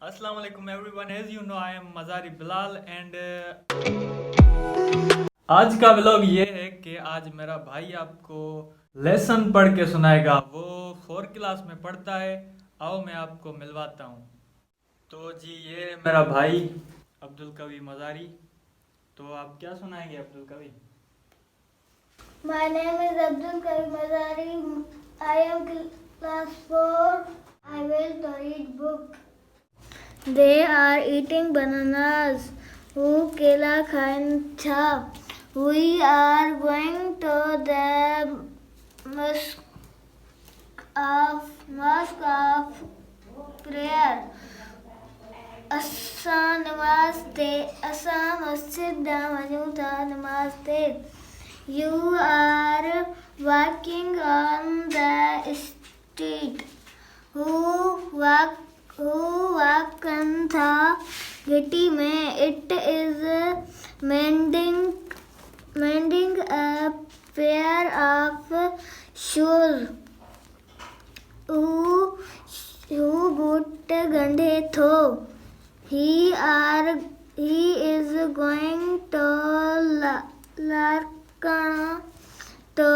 अस्सलाम वालेकुम everyone, as you know I am Mazari Bilal and आज का व्लॉग ये है कि आज मेरा भाई आपको लेसन पढ़ के सुनाएगा। वो 4 क्लास में पढ़ता है। आओ मैं आपको मिलवाता हूँ। तो जी ये है मेरा भाई अब्दुल कवी मज़ारी। तो आप क्या सुनाएंगे अब्दुल कवी? My name is Abdul Karim Mazari. I am class 4. I will read book. They are eating bananas. Who kela khain tha? We are going to the mosque of prayer. Asa namaste. Asa masjid da majuta namaste. You are walking on the street. Who walk था गिट्टी में? It is mending a pair of shoes. Who boot गंदे थो? He is going to Larkana to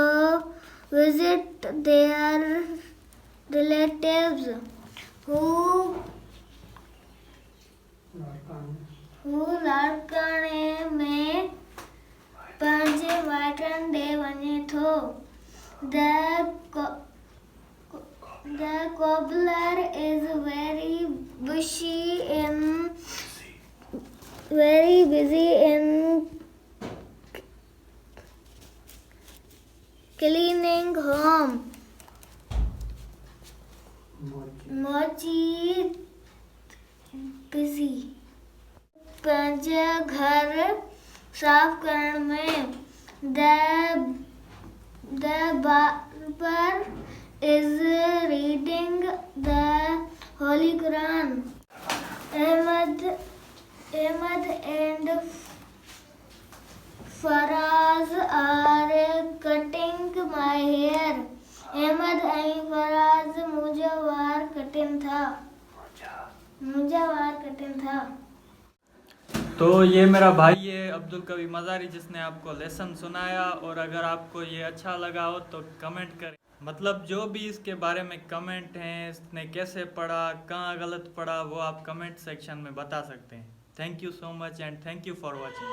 visit their relatives who लाड़काने में पंजे वाटन दे वने थो. The cobbler is very busy in cleaning home. Mochi busy. पंजा घर साफ करने में. The barber is reading the Holy Quran. Ahmad and Faraz are cutting my hair. Ahmad and Faraz मुझे वार कटिंग था. तो ये मेरा भाई है अब्दुल कवी मज़ारी जिसने आपको लेसन सुनाया। और अगर आपको ये अच्छा लगा हो तो कमेंट करें। मतलब जो भी इसके बारे में कमेंट हैं, इसने कैसे पढ़ा, कहाँ गलत पढ़ा, वो आप कमेंट सेक्शन में बता सकते हैं। Thank you so much and thank you for watching.